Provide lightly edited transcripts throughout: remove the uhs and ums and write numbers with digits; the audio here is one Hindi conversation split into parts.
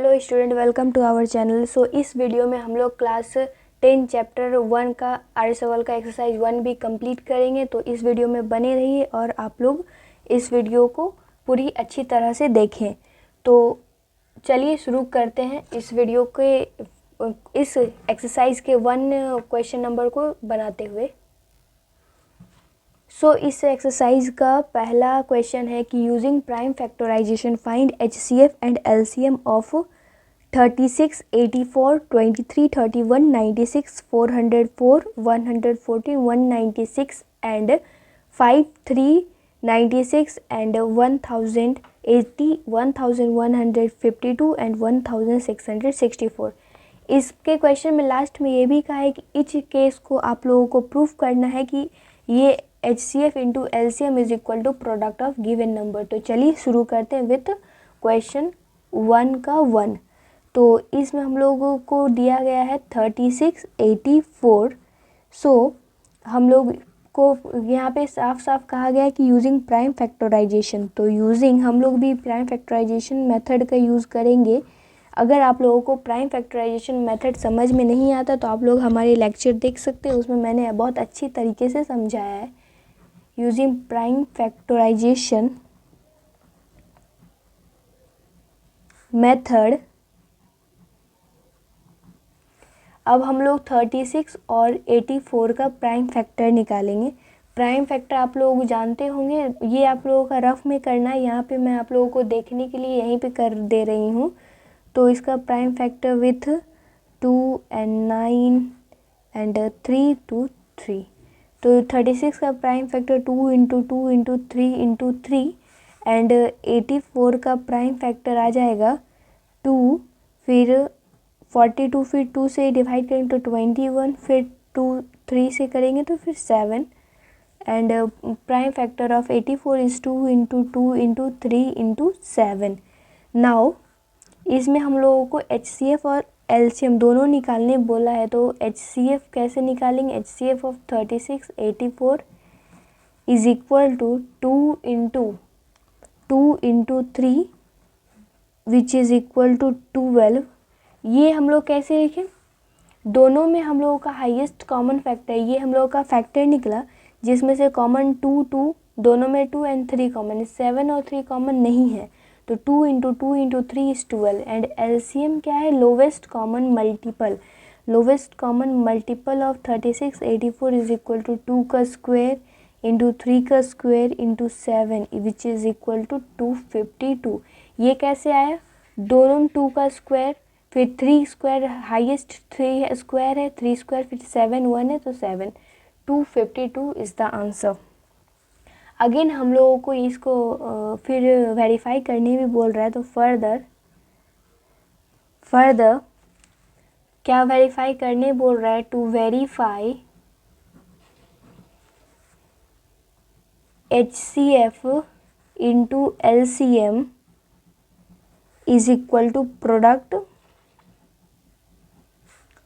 Hello student, welcome to our channel. So इस वीडियो में हम लोग क्लास 10 चैप्टर 1 का आर्य सवाल का एक्सरसाइज 1 भी कंप्लीट करेंगे। तो इस वीडियो में बने रहिए और आप लोग इस वीडियो को पूरी अच्छी तरह से देखें। तो चलिए शुरू करते हैं इस वीडियो के इस एक्सरसाइज के 1 क्वेश्चन नंबर को बनाते हुए। इस एक्सरसाइज का पहला क्वेश्चन है कि using prime factorisation find HCF and LCM of 36, 84, 23, 31, 96, 404, 114, 196 and 5, 3, 96 and 1080, 1152 and 1664। इसके क्वेश्चन में लास्ट में ये भी कहा है कि इच केस को आप लोगों को प्रूफ करना है कि ये HCF into LCM is equal to product of given number. तो चलिए शुरू करते हैं विथ क्वेश्चन 1 का 1। तो इसमें हम लोगों को दिया गया है 36, 84। हम लोग को यहाँ पे साफ साफ कहा गया है कि यूजिंग प्राइम फैक्टराइजेशन। तो यूजिंग हम लोग भी प्राइम फैक्टराइजेशन मेथड का यूज़ करेंगे। अगर आप लोगों को प्राइम फैक्टराइजेशन मेथड समझ में नहीं आता तो आप लोग हमारे लेक्चर देख सकते हैं, उसमें मैंने बहुत अच्छी तरीके से समझाया है। यूजिंग प्राइम फैक्टराइजेशन मेथड अब हम लोग 36 और 84 का प्राइम फैक्टर निकालेंगे। प्राइम फैक्टर आप लोग जानते होंगे, ये आप लोगों का रफ में करना है। यहाँ पे मैं आप लोगों को देखने के लिए यहीं पे कर दे रही हूँ। तो इसका prime factor with 2 and 9 and 3 to 3। तो 36 का prime factor 2 into 2 into 3 into 3 and 84 का प्राइम फैक्टर आ जाएगा 2, फिर 42, फिर 2 से डिवाइड करेंगे तो 21, फिर 2 3 से करेंगे तो फिर 7 and prime factor of 84 is 2 into 2 into 3 into 7। Now इसमें हम लोगों को HCF और LCM दोनों निकालने बोला है। तो HCF कैसे निकालेंगे? HCF of 36, 84 is equal to 2 into 3 which is equal to 12। ये हम लोग कैसे लिखें? दोनों में हम लोगों का हाईएस्ट कॉमन फैक्टर, ये हम लोगों का फैक्टर निकला जिसमें से कॉमन 2 2, दोनों में 2 एंड 3 कॉमन है, 7 और 3 कॉमन नहीं है। तो 2 into 2 into 3 is 12 and LCM क्या है? Lowest common multiple. Lowest common multiple of 36, 84 is equal to 2 का स्क्वायर इंटू 3 का square into 7 which is equal to 252। ये कैसे आया? दोनों में 2 का स्क्वायर, फिर 3 स्क्वायर, हाईएस्ट 3 स्क्वायर है, 3 स्क्वायर, फिर 7 1 है तो 7, 252 इज़ द आंसर। अगेन हम लोगों को इसको फिर वेरीफाई करने भी बोल रहा है। तो फर्दर क्या वेरीफाई करने बोल रहा है? To verify HCF into LCM is equal to product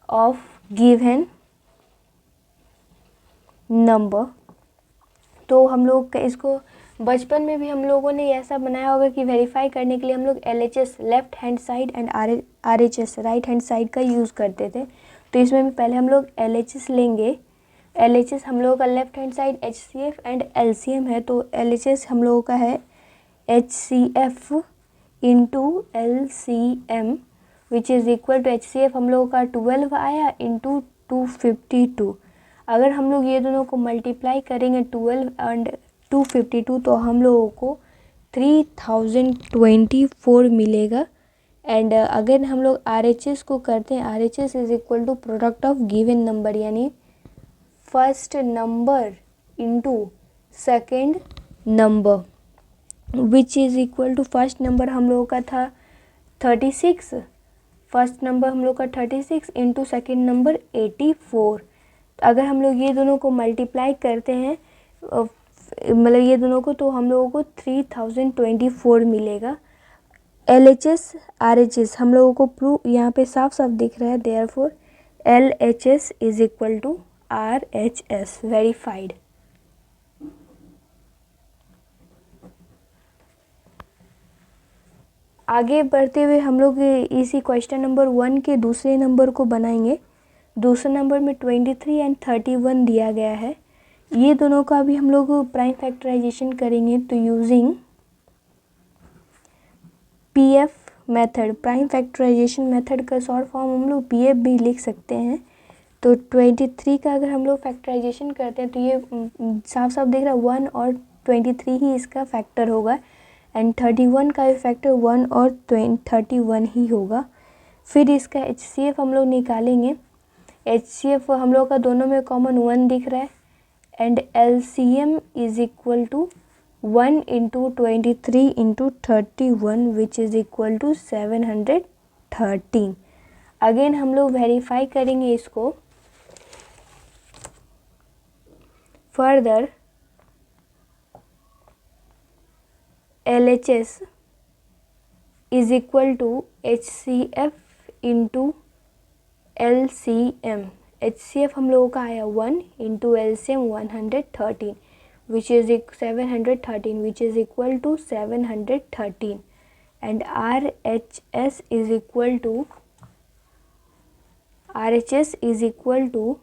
of given number. तो हम लोग इसको बचपन में भी हम लोगों ने ऐसा बनाया होगा कि वेरीफाई करने के लिए हम लोग LHS left hand side and RHS right hand side का यूज़ करते थे। तो इसमें भी पहले हम लोग LHS लेंगे। LHS हम लोगों का left hand side HCF and LCM है। तो LHS हम लोगों का है HCF into LCM which is equal to HCF हम लोगों का 12 आया इंटू 252। अगर हम लोग ये दोनों को मल्टीप्लाई करेंगे 12 एंड 252 तो हम लोगों को 3024 मिलेगा। एंड अगर हम लोग RHS को करते हैं, RHS is equal to product of given number, यानी first number into second number which is equal to first number हम लोगों का था 36, फर्स्ट नंबर हम लोग का 36 इंटू सेकेंड नंबर 84। अगर हम लोग ये दोनों को मल्टीप्लाई करते हैं मतलब ये दोनों को, तो हम लोगों को 3024 मिलेगा। LHS RHS हम लोगों को प्रूव यहाँ पे साफ साफ दिख रहा है। Therefore LHS is equal to RHS verified. आगे बढ़ते हुए हम लोग इसी क्वेश्चन नंबर 1 के दूसरे नंबर को बनाएंगे। दूसरे नंबर में 23 एंड 31 दिया गया है। ये दोनों का भी हम लोग प्राइम फैक्टराइजेशन करेंगे। तो using PF method, prime factorisation method का शॉर्ट फॉर्म हम लोग पीएफ भी लिख सकते हैं। तो 23 का अगर हम लोग फैक्टराइजेशन करते हैं तो ये साफ साफ दिख रहा है 1 और 23 ही इसका फैक्टर होगा एंड 31 का भी फैक्टर 1 और 31 ही होगा। फिर इसका HCF हम लोग निकालेंगे। HCF हम लोग का दोनों में कॉमन 1 दिख रहा है and LCM is equal to 1 into 23 into 31 which is equal to 713। Again हम लोग वेरीफाई करेंगे इसको। Further LHS is equal to HCF into LCM। HCF हम लोगों का आया 1 into LCM 113 which is 713 which is equal to 713 and RHS is equal to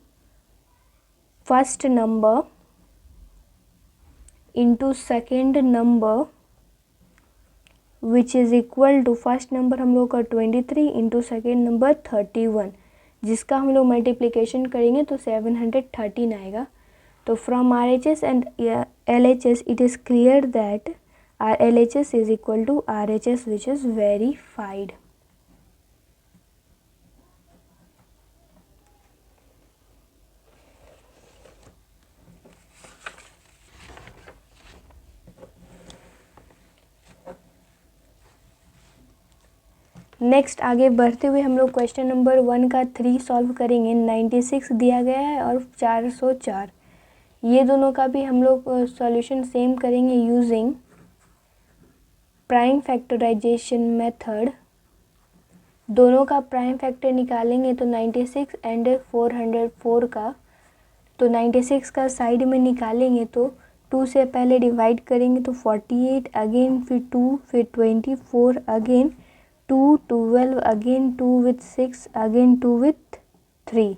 first number into second number which is equal to first number हम लोग का 23 into second number 31, जिसका हम लोग मल्टीप्लिकेशन करेंगे तो 713 आएगा। तो from RHS and LHS it is clear that our LHS is equal to RHS which is verified. Next आगे बढ़ते हुए हम लोग क्वेश्चन नंबर 1 का 3 सॉल्व करेंगे। 96 दिया गया है और 404। ये दोनों का भी हम लोग सॉल्यूशन सेम करेंगे यूजिंग प्राइम फैक्टराइजेशन मेथड। दोनों का प्राइम फैक्टर निकालेंगे तो 96 एंड 404 का। तो 96 का साइड में निकालेंगे तो 2 से पहले डिवाइड करेंगे तो 48 अगेन फिर 2 फिर 24 again 2 12 again 2 with 6 again 2 with 3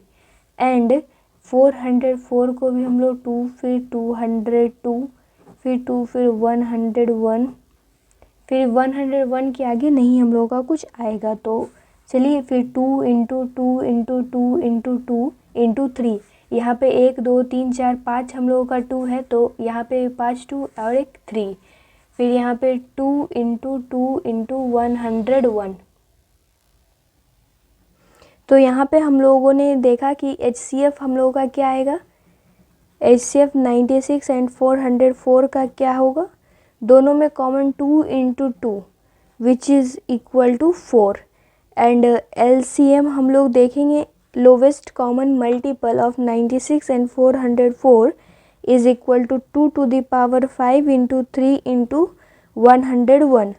and 404 को भी हम लोग 2 फिर 202 फिर 2 फिर 101 फिर 101 के आगे नहीं हम लोगों का कुछ आएगा। तो चलिए फिर 2 इंटू 2 इंटू 2 इंटू 2 इंटू 3, यहाँ पे 1 2 3 4 5 हम लोगों का 2 है तो यहाँ पे 5 2 और एक 3। फिर यहाँ पे 2 इंटू 101। तो यहाँ पे हम लोगों ने देखा कि HCF हम लोगों का क्या आएगा। HCF 96 एंड 404 का क्या होगा, दोनों में common 2 into 2 which is equal to 4 and LCM हम लोग देखेंगे lowest common multiple of 96 and 404 is equal to 2 to the power 5 into 3 into 101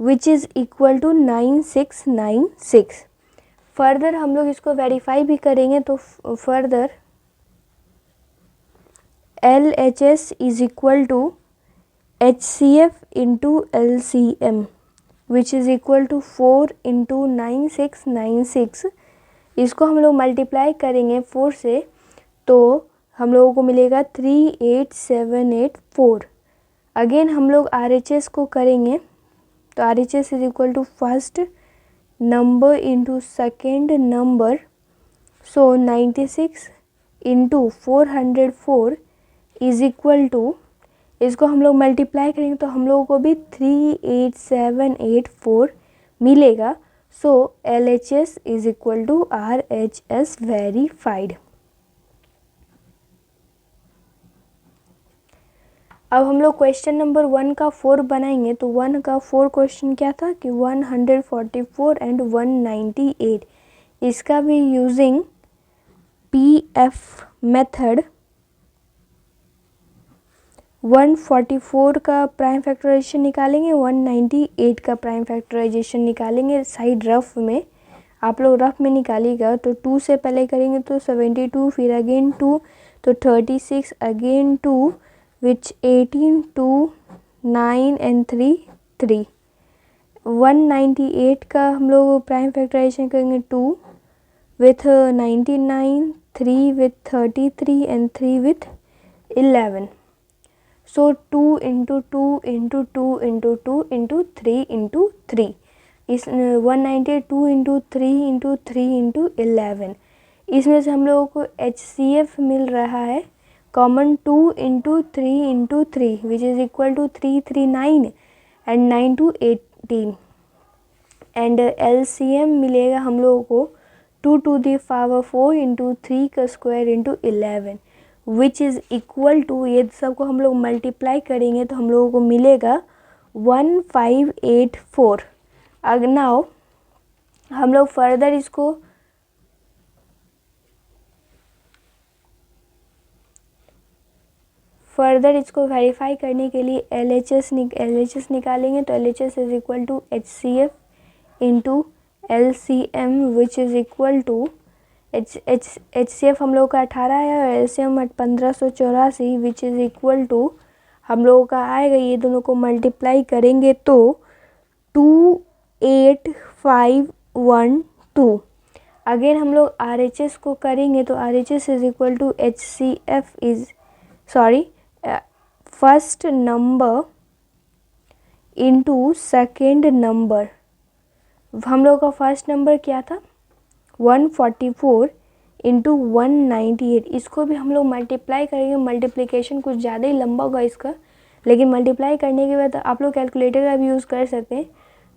which is equal to 9696। Further हम लोग इसको वेरीफाई भी करेंगे तो further LHS is equal to HCF into LCM which is equal to 4 into 9696। इसको हम लोग मल्टीप्लाई करेंगे 4 से तो हम लोगों को मिलेगा 38784। अगेन हम लोग RHS को करेंगे तो RHS is equal to first number into second number. So 96 into 404 is equal to, इसको हम लोग मल्टीप्लाई करेंगे तो हम लोगों को भी 38784 मिलेगा। So LHS is equal to RHS verified. अब हम लोग क्वेश्चन नंबर 1 का 4 बनाएंगे। तो 1 का 4 क्वेश्चन क्या था कि 144 एंड 198, इसका भी यूजिंग PF मेथड 144 का प्राइम फैक्टराइजेशन निकालेंगे, 198 का प्राइम फैक्टराइजेशन निकालेंगे। साइड रफ में आप लोग रफ में निकालिएगा तो 2 से पहले करेंगे तो 72 फिर अगेन 2 तो 36 अगेन 2 which 18 2 9 and 3 3 198 का हम लोग प्राइम फैक्टराइजेशन करेंगे 2 with 99, 3 with 33 and 3 with 11. So 2 into 2 into 2 into 2 into 3 into 3 इस 192 into 3 into 3 into 11. इसमें से हम लोगों को HCF मिल रहा है common 2 into 3 into 3 which is equal to 339 and 9 to 18 and LCM मिलेगा हम लोगों को 2 to the power 4 into 3 का square into 11 which is equal to, ये सबको हम लोग मल्टीप्लाई करेंगे तो हम लोगों को मिलेगा 1584. अगर नाउ हम लोग फर्दर इसको वेरीफाई करने के लिए LHS निकालेंगे तो LHS is equal to HCF into LCM which is equal to HCF हम लोग का 18 है और LCM 1584 which is equal to हम लोगों का आएगा, ये दोनों को मल्टीप्लाई करेंगे तो 28512. अगेन हम लोग RHS को करेंगे तो RHS is equal to HCF is first number into second number. हम लोग का फर्स्ट नंबर क्या था 144 इंटू 198. इसको भी हम लोग मल्टीप्लाई करेंगे. मल्टीप्लिकेशन कुछ ज़्यादा ही लंबा होगा इसका, लेकिन मल्टीप्लाई करने के बाद आप लोग कैलकुलेटर का भी यूज़ कर सकते हैं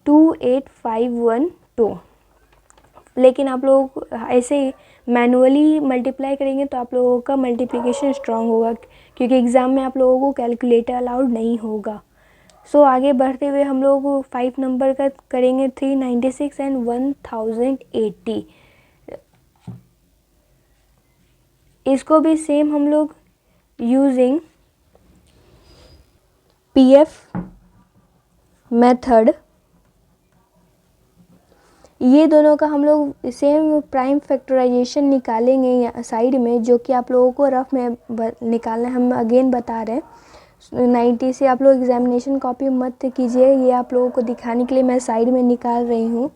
28512. लेकिन आप लोग ऐसे मैनुअली मल्टीप्लाई करेंगे तो आप लोगों का मल्टीप्लिकेशन स्ट्रांग होगा, क्योंकि एग्ज़ाम में आप लोगों को कैलकुलेटर अलाउड नहीं होगा. सो आगे बढ़ते हुए हम लोग 5 नंबर का करेंगे 396 एंड 1080. इसको भी सेम हम लोग यूजिंग PF मेथड, ये दोनों का हम लोग सेम प्राइम फैक्टराइजेशन निकालेंगे साइड में, जो कि आप लोगों को रफ में निकालना है. हम अगेन बता रहे हैं 90 से आप लोग एग्जामिनेशन कॉपी मत कीजिए, ये आप लोगों को दिखाने के लिए मैं साइड में निकाल रही हूँ.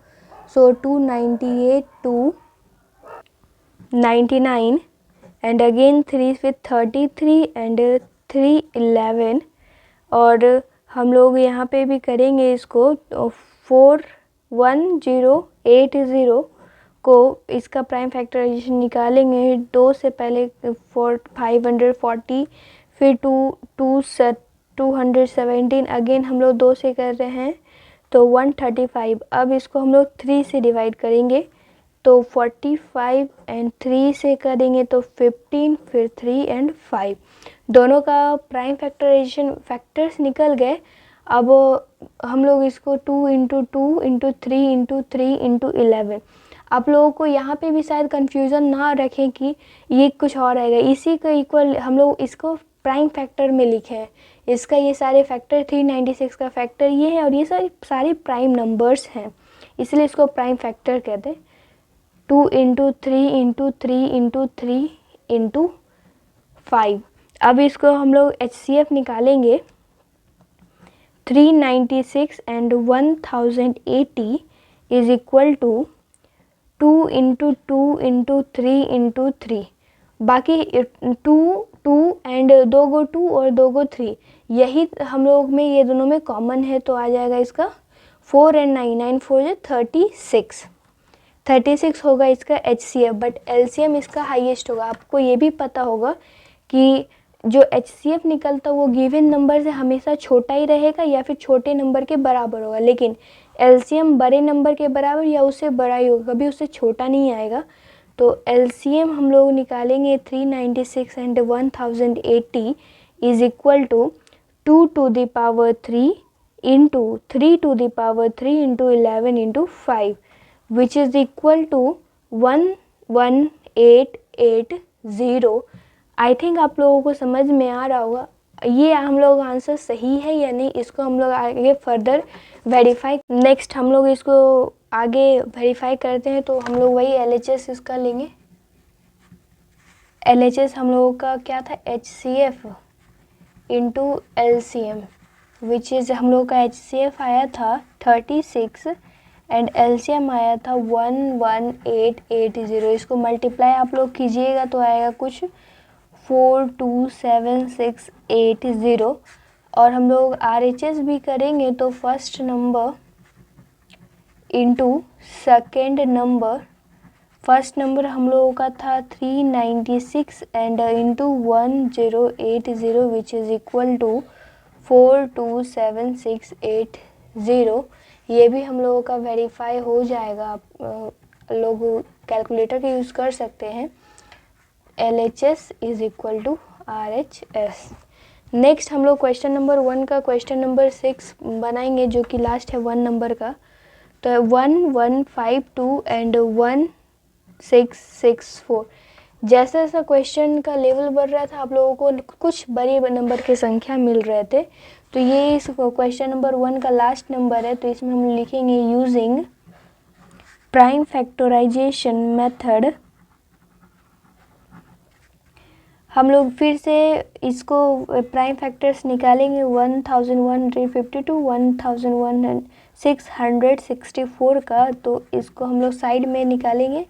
So 298 to 99 and again 3 with 33 and 311. और हम लोग यहाँ पे भी करेंगे इसको 41080 को इसका प्राइम फैक्टराइजेशन निकालेंगे. 2 से पहले 540 फिर 217. अगेन हम लोग 2 से कर रहे हैं तो 135. अब इसको हम लोग 3 से डिवाइड करेंगे तो 45 एंड 3 से करेंगे तो 15 फिर 3 एंड 5. दोनों का प्राइम फैक्टराइजेशन फैक्टर्स निकल गए. अब हम लोग इसको 2 इंटू 2 इंटू 3 इंटू 3 इंटू 11. आप लोगों को यहाँ पे भी शायद कन्फ्यूज़न ना रखें कि ये कुछ और आएगा. इसी का इक्वल हम लोग इसको प्राइम फैक्टर में लिखे हैं. इसका ये सारे फैक्टर 396 का फैक्टर ये है और ये सारे प्राइम नंबर्स हैं, इसलिए इसको प्राइम फैक्टर कहते हैं. 2 इंटू 3 इंटू 3 इंटू 3 इंटू 5. अब इसको हम लोग HCF निकालेंगे 396 and 1080 is equal to 2 into 2 into 3 into 3. बाकी 2 एंड 2 गो 2 और 2 गो 3 यही हम लोग में ये दोनों में कॉमन है, तो आ जाएगा इसका 4 एंड 9 9 4 36 होगा इसका HCF. बट LCM इसका हाईएस्ट होगा. आपको ये भी पता होगा कि जो HCF निकलता वो गिवन नंबर से हमेशा छोटा ही रहेगा या फिर छोटे नंबर के बराबर होगा, लेकिन LCM बड़े नंबर के बराबर या उससे बड़ा ही होगा, कभी उससे छोटा नहीं आएगा. तो LCM हम लोग निकालेंगे 396 and 1080 is equal to 2 to the power 3 into 3 to the power 3 into 11 into 5 which is equal to 11880. I think आप लोगों को समझ में आ रहा होगा ये हम लोग आंसर सही है या नहीं. इसको हम लोग आगे फर्दर वेरीफाई, नेक्स्ट हम लोग इसको आगे वेरीफाई करते हैं. तो हम लोग वही LHS इसका लेंगे. LHS हम लोगों का क्या था HCF into LCM which is हम लोग का HCF आया था 36 एंड LCM आया था 11880। इसको मल्टीप्लाई आप लोग कीजिएगा तो आएगा कुछ 427,680। और हम लोग RHS भी करेंगे तो first number into second number, first number हम लोगों का था 396 and into 1080 which is equal to 427,680। ये भी हम लोगों का वेरीफाई हो जाएगा। आप लोग कैलकुलेटर का यूज़ कर सकते हैं। LHS is equal to RHS। Next हम लोग क्वेश्चन नंबर 1 का क्वेश्चन नंबर 6 बनाएंगे, जो कि लास्ट है 1 नंबर का। तो 1152 एंड 1664। जैसा जैसा क्वेश्चन का लेवल बढ़ रहा था आप लोगों को कुछ बड़े नंबर की संख्या मिल रहे थे। तो ये इस क्वेश्चन नंबर 1 का लास्ट नंबर है। तो इसमें हम लिखेंगे यूजिंग प्राइम फैक्टराइजेशन मेथड। हम लोग फिर से इसको प्राइम फैक्टर्स निकालेंगे 1152 1664 का। तो इसको हम लोग साइड में निकालेंगे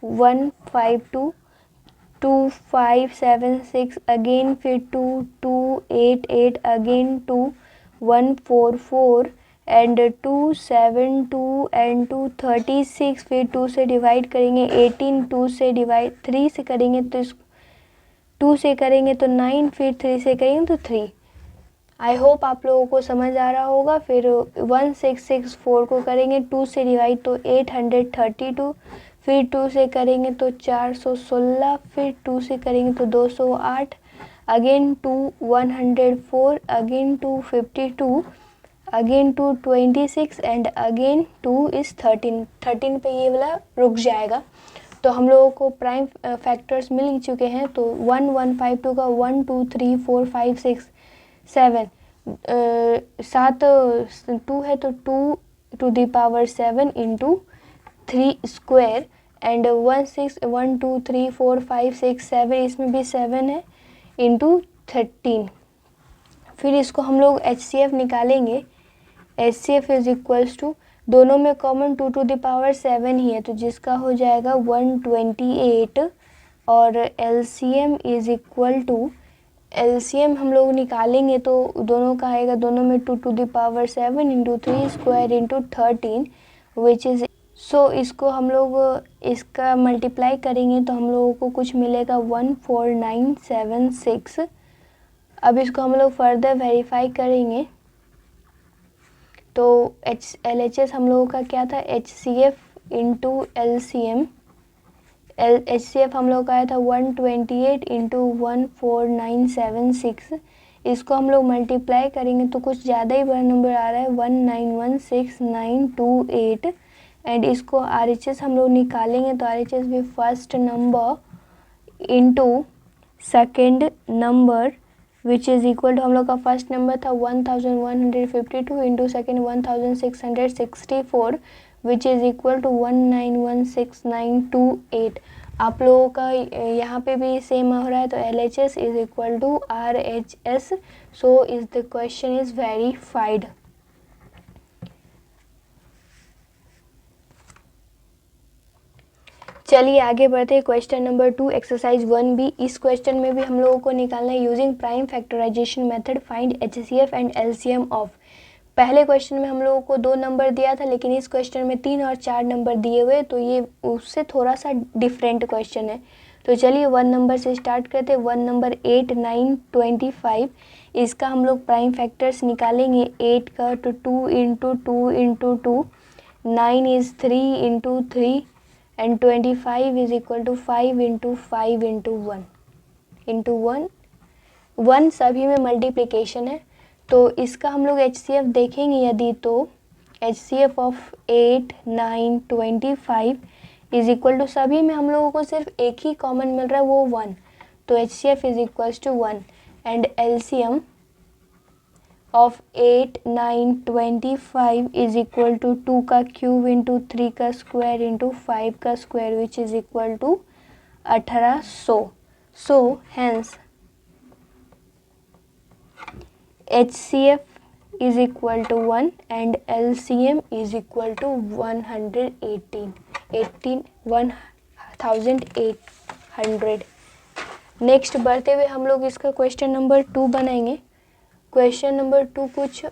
152 2576 अगेन, फिर 2288 अगेन 2144 एंड 272 एंड 236। फिर 2 से डिवाइड करेंगे 18, 2 से डिवाइड 3 से करेंगे तो 2 से करेंगे तो 9, फिर 3 से करेंगे तो 3। आई होप आप लोगों को समझ आ रहा होगा। फिर 1664 को करेंगे 2 से डिवाइड तो 832, फिर 2 से करेंगे तो 416, फिर 2 से करेंगे तो 208 again 2 104 again 252 again 226 and again 2 is 13 पे ये वाला रुक जाएगा। तो हम लोगों को प्राइम फैक्टर्स मिल चुके हैं। तो 1152 का 1 2 3 4 5 6 7 7 2 है तो 2 to the power 7 into 3 square and 1 2 3 4 5 6 7 इसमें भी 7 है इंटू 13। फिर इसको हम लोग HCF निकालेंगे। HCF इज इक्वल्स टू, दोनों में कॉमन 2 टू द पावर 7 ही है तो जिसका हो जाएगा 128। और LCM is equal to, LCM हम लोग निकालेंगे तो दोनों का आएगा, दोनों में 2 to the power 7 into 3 square into 13 which is so इसको हम लोग इसका मल्टीप्लाई करेंगे तो हम लोगों को कुछ मिलेगा 14976। अब इसको हम लोग फर्दर वेरीफाई करेंगे तो LHS हम लोगों का क्या था, HCF इंटू LCM। HCF हम लोग का आया था 128 इंटू 14976। इसको हम लोग मल्टीप्लाई करेंगे तो कुछ ज़्यादा ही बड़ा नंबर आ रहा है 1916928। एंड इसको RHS हम लोग निकालेंगे तो RHS भी first number into second number which is equal to, हम लोग का फर्स्ट नंबर था 1152 into second 1664 which is equal to 1916928। आप लोगों का यहाँ पे भी सेम हो रहा है तो LHS is equal to RHS। So is the question is verified. चलिए आगे बढ़ते हैं। Question number 2 exercise 1B। इस क्वेश्चन में भी हम लोगों को निकालना है using prime factorisation method find HCF and LCM of. पहले क्वेश्चन में हम लोगों को 2 नंबर दिया था, लेकिन इस क्वेश्चन में 3 और 4 नंबर दिए हुए, तो ये उससे थोड़ा सा डिफरेंट क्वेश्चन है। तो चलिए 1 नंबर से स्टार्ट करते हैं। 1 नंबर 8 9 25। इसका हम लोग प्राइम फैक्टर्स निकालेंगे। 8 का तो 2 into 2 into 2, 9 is 3 into 3 and 25 is equal to 5 into 5 into 1 into 1 सभी में मल्टीप्लिकेशन है। तो इसका हम लोग HCF देखेंगे यदि, तो HCF of 8 9 25 is equal to, सभी में हम लोगों को सिर्फ एक ही कॉमन मिल रहा है वो 1, तो HCF is equal to 1 and LCM of 8 9 25 is equal to 2 का क्यूब इंटू 3 का स्क्वायर इंटू 5 का square which is equal to 1800। So hence HCF is equal to 1 and LCM is equal to 1800। Next बढ़ते हुए हम लोग इसका क्वेश्चन नंबर 2 बनाएंगे। क्वेश्चन नंबर 2 कुछ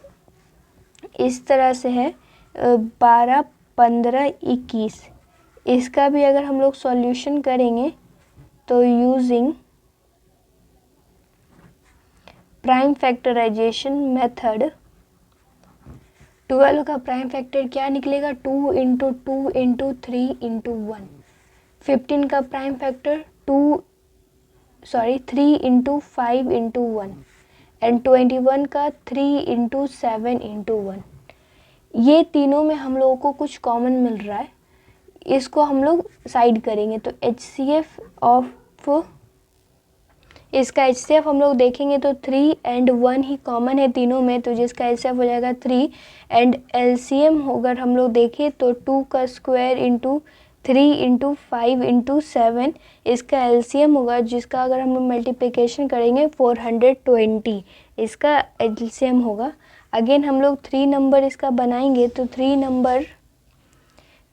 इस तरह से है, 12, 15, 21। इसका भी अगर हम लोग सॉल्यूशन करेंगे तो यूजिंग प्राइम फैक्टराइजेशन मेथड 12 का प्राइम फैक्टर क्या निकलेगा, 2 इंटू 2 इंटू 3 इंटू 1। 15 का prime factor 3 into 5 into 1 and 21 का 3 इंटू 7 इंटू 1। ये तीनों में हम लोगों को कुछ कॉमन मिल रहा है, इसको हम लोग साइड करेंगे तो HCF ऑफ इसका HCF हम लोग देखेंगे तो 3 एंड 1 ही कॉमन है तीनों में, तो जिसका HCF हो जाएगा 3 एंड LCM अगर हम लोग देखें तो 2 का स्क्वायर इंटू 3 इंटू 5 इंटू 7 इसका LCM होगा, जिसका अगर हम लोग मल्टीप्लिकेशन करेंगे 420 इसका LCM होगा। अगेन हम लोग 3 नंबर इसका बनाएंगे तो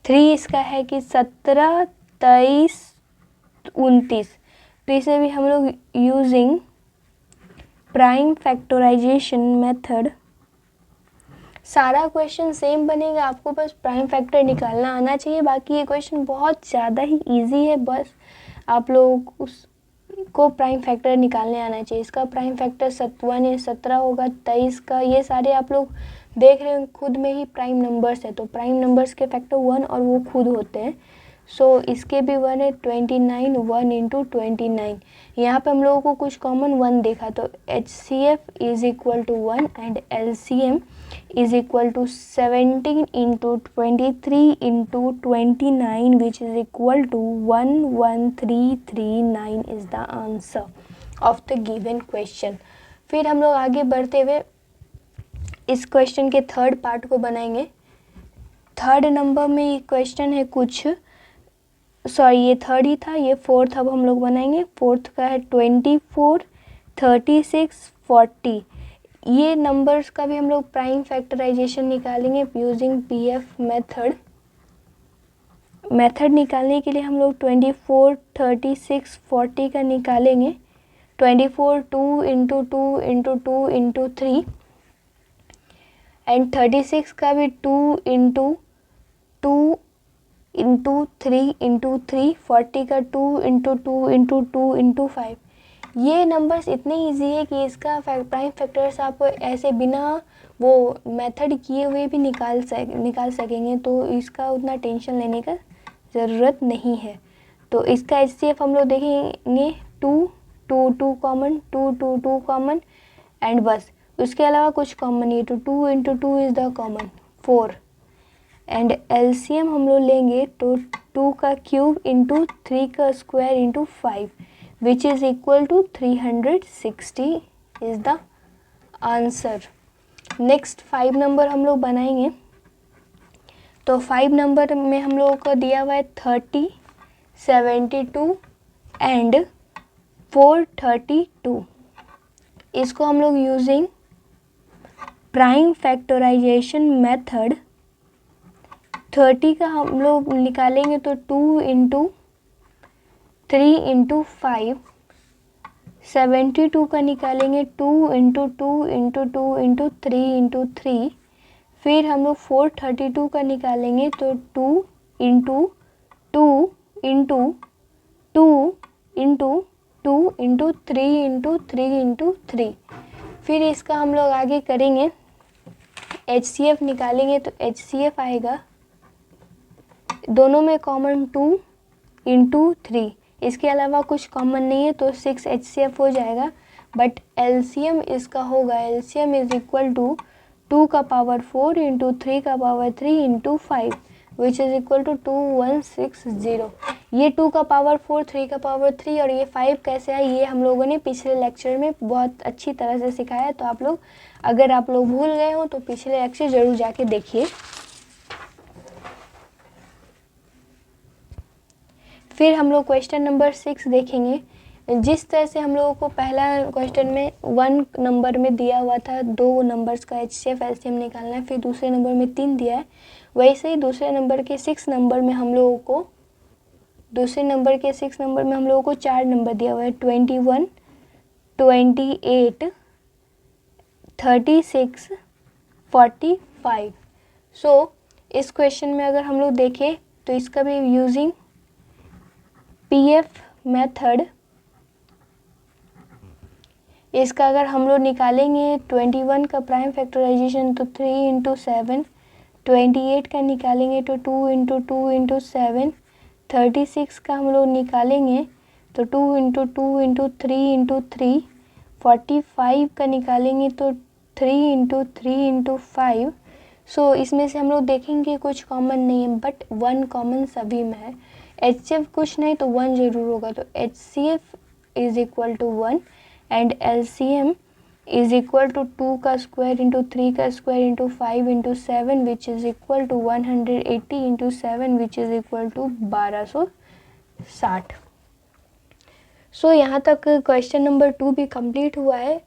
3 इसका है कि 17, 23, 29। तो इसे भी हम लोग यूजिंग प्राइम फैक्टराइजेशन मेथड, सारा क्वेश्चन सेम बनेगा, आपको बस प्राइम फैक्टर निकालना आना चाहिए। बाकी ये क्वेश्चन बहुत ज़्यादा ही इजी है, बस आप लोग उसको प्राइम फैक्टर निकालने आना चाहिए। इसका प्राइम फैक्टर 17 होगा, 23 का, ये सारे आप लोग देख रहे हैं खुद में ही प्राइम नंबर्स है, तो प्राइम नंबर्स के फैक्टर 1 और वो खुद होते हैं। सो इसके भी 1 है, 29, 1 इंटू 29। यहाँ पे हम लोगों को कुछ कॉमन 1 देखा, तो HCF is equal to 1 and LCM is equal to 17 into 23 into 29 which is equal to 11339 is the answer of the given question. फिर हम लोग आगे बढ़ते हुए इस क्वेश्चन के थर्ड पार्ट को बनाएंगे। थर्ड नंबर में ये क्वेश्चन है कुछ, ये थर्ड ही था, ये फोर्थ अब हम लोग बनाएंगे। फोर्थ का है 24, 36, 40। ये नंबर्स का भी हम लोग प्राइम फैक्टराइजेशन निकालेंगे यूजिंग PF मेथड निकालने के लिए हम लोग 24, 36, 40 का निकालेंगे। 24 2 इंटू 2 इंटू 2 इंटू 3 एंड 36 का भी 2 इंटू 2 इंटू 3 इंटू 3, 40 का 2 इंटू 2 इंटू 2 इंटू 5। ये नंबर्स इतने इजी है कि इसका प्राइम फैक्टर्स आप ऐसे बिना वो मेथड किए हुए भी निकाल सकेंगे, तो इसका उतना टेंशन लेने का ज़रूरत नहीं है। तो इसका HCF हम लोग देखेंगे 2 2 2 कॉमन, 2 2 2 कॉमन एंड बस, उसके अलावा कुछ कॉमन नहीं है, तो 2 into 2 is the common 4 and LCM हम लोग लेंगे तो 2 का क्यूब इंटू 3 का square into 5 which is equal to 360 is the answer. Next 5 number हम लोग बनाएंगे। तो 5 नंबर में हम लोगों को दिया हुआ है 30, 72 एंड 432। इसको हम लोग यूजिंग प्राइम फैक्टराइजेशन मेथड 30 का हम लोग निकालेंगे तो 2 इंटू 3 इंटू 5। 72 का निकालेंगे 2 इंटू 2 इंटू 2 इंटू 3 इंटू 3। फिर हम लोग 432 का निकालेंगे तो 2 into 2 into 2 into 2 into 3 into 3 into 3। फिर इसका हम लोग आगे करेंगे, HCF निकालेंगे तो HCF आएगा, दोनों में कॉमन 2 इंटू 3, इसके अलावा कुछ कॉमन नहीं है तो 6 HCF हो जाएगा। बट LCM इसका होगा, LCM इज इक्वल टू 2 का पावर 4 इंटू 3 का power 3 into 5 which is equal to 2160। ये 2 का पावर 4, 3 का पावर 3 और ये 5 कैसे है, ये हम लोगों ने पिछले लेक्चर में बहुत अच्छी तरह से सिखाया है। तो आप लोग अगर आप लोग भूल गए हो तो पिछले लेक्चर ज़रूर जाके देखिए। फिर हम लोग क्वेश्चन नंबर 6 देखेंगे। जिस तरह से हम लोगों को पहला क्वेश्चन में 1 नंबर में दिया हुआ था 2 नंबर्स का HCF LCM निकालना है, फिर दूसरे नंबर में 3 दिया है, वैसे ही दूसरे नंबर के 6 नंबर में हम लोगों को 4 नंबर दिया हुआ है 21, 28, 36, 45। सो इस क्वेश्चन में अगर हम लोग देखें तो इसका भी यूजिंग PF मेथड, इसका अगर हम लोग निकालेंगे 21 का प्राइम फैक्टराइजेशन तो 3 × 7, 28 का निकालेंगे तो 2 × 2 × 7, 36 का हम लोग निकालेंगे तो 2 × 2 × 3 × 3, 45 का निकालेंगे तो 3 × 3 × 5। सो इसमें से हम लोग देखेंगे कुछ कॉमन नहीं है, बट 1 कॉमन सभी में है। HCF कुछ नहीं तो 1 जरूर होगा, तो HCF is equal to 1 and LCM is equal to 2 का स्क्वायर इंटू 3 का square into 5 into 7 which is equal to 180 into 7 which is equal to 1260। So यहाँ तक क्वेश्चन नंबर 2 भी कंप्लीट हुआ है।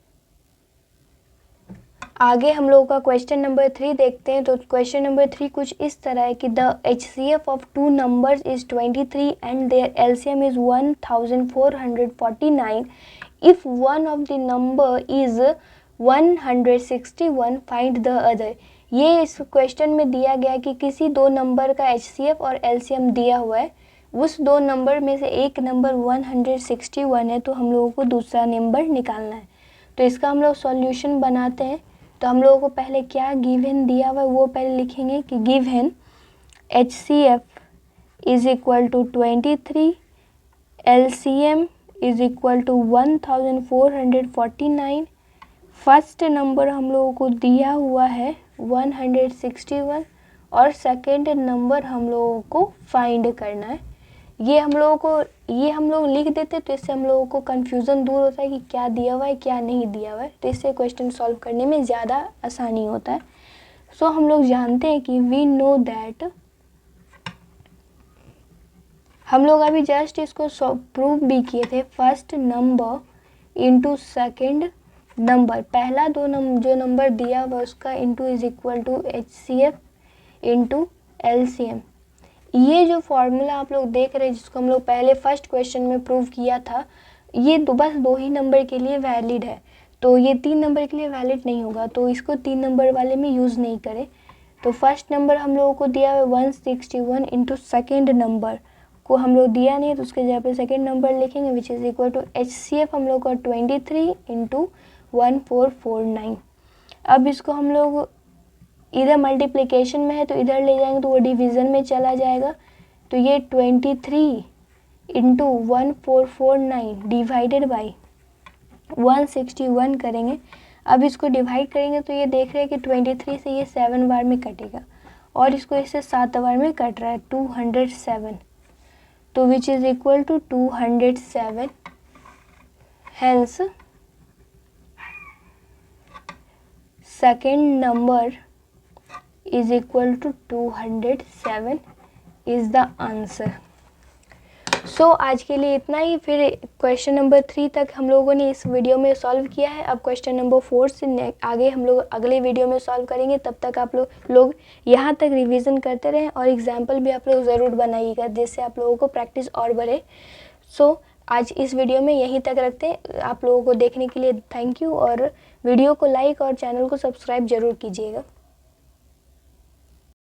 आगे हम लोगों का क्वेश्चन नंबर 3 देखते हैं। तो क्वेश्चन नंबर 3 कुछ इस तरह है कि the HCF of 2 numbers is 23 and their LCM is 1449। If one of the number is 161 find the other. ये इस क्वेश्चन में दिया गया कि किसी 2 नंबर का HCF और LCM दिया हुआ है, उस 2 नंबर में से एक नंबर 161 है, तो हम लोगों को दूसरा नंबर निकालना है। तो इसका हम लोग सॉल्यूशन बनाते हैं। तो हम लोगों को पहले क्या गिवन दिया हुआ है वो पहले लिखेंगे कि given HCF is equal to 23, LCM is equal to 1449। First number हम लोगों को दिया हुआ है 161 और सेकेंड नंबर हम लोगों को फाइंड करना है। ये हम लोग लिख देते तो इससे हम लोगों को कन्फ्यूज़न दूर होता है कि क्या दिया हुआ है क्या नहीं दिया हुआ है, तो इससे क्वेश्चन सॉल्व करने में ज़्यादा आसानी होता है। सो हम लोग जानते हैं कि वी नो दैट, हम लोग अभी जस्ट इसको प्रूव भी किए थे, first number into second number, पहला जो नंबर दिया हुआ उसका into is equal to HCF into LCM। ये जो फॉर्मूला आप लोग देख रहे हैं जिसको हम लोग पहले फर्स्ट क्वेश्चन में प्रूव किया था, ये बस 2 ही नंबर के लिए वैलिड है, तो ये 3 नंबर के लिए वैलिड नहीं होगा, तो इसको 3 नंबर वाले में यूज़ नहीं करें। तो फर्स्ट नंबर हम लोगों को दिया है 161 इंटू सेकेंड नंबर को हम लोग दिया नहीं है, तो उसके जगह पे सेकेंड नंबर लिखेंगे which is equal to HCF हम लोग का 23 इंटू 1449। अब इसको हम लोग इधर मल्टीप्लिकेशन में है तो इधर ले जाएंगे तो वो डिवीज़न में चला जाएगा, तो ये 23 इंटू 1449 डिवाइडेड बाई 161 करेंगे। अब इसको डिवाइड करेंगे तो ये देख रहे हैं कि 23 से ये 7 बार में कटेगा और इसको इससे 7 बार में कट रहा है 207, तो which is equal to 207। Hence second number is equal to 207 is the answer। So आज के लिए इतना ही। फिर क्वेश्चन नंबर 3 तक हम लोगों ने इस वीडियो में सॉल्व किया है। अब क्वेश्चन नंबर 4 से आगे हम लोग अगले वीडियो में सॉल्व करेंगे। तब तक आप लोग यहाँ तक रिवीजन करते रहें और एग्जाम्पल भी आप लोग ज़रूर बनाइएगा जिससे आप लोगों को प्रैक्टिस और बढ़े। सो आज इस वीडियो में यहीं तक रखते हैं। आप लोगों को देखने के लिए थैंक यू और वीडियो को लाइक और चैनल को सब्सक्राइब ज़रूर कीजिएगा।